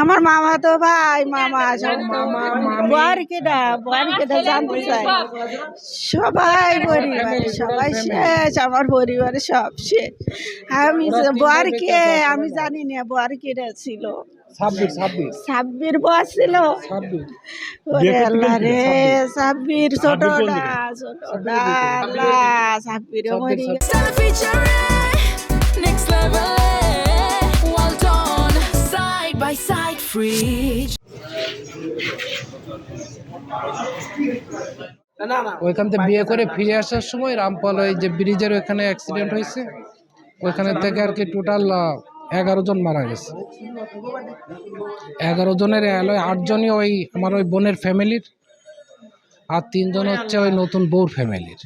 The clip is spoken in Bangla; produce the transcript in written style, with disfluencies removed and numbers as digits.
আমার মামা তো ভাই মামা বরকেটা জানতে চাই সবাই পরিবারে সবাই শেষ আমার পরিবারে সব শেষ আমি বরকে আমি জানি না বরকেটা ছিল সাব্বির বস ছিল রে সাব্বির ছোটটা আল্লাহ সাব্বির মরি ওইখান থেকে বিয়ে করে ফিরে আসার সময় রামপাল ওই যে ব্রিজের ওইখানে অ্যাক্সিডেন্ট হয়েছে, ওইখানে থেকে আর কি টোটাল 11 জন মারা গেছে। 11 জনের 8 জনই ওই আমার ওই বোনের ফ্যামিলির, আর 3 জন হচ্ছে ওই নতুন বউর ফ্যামিলির।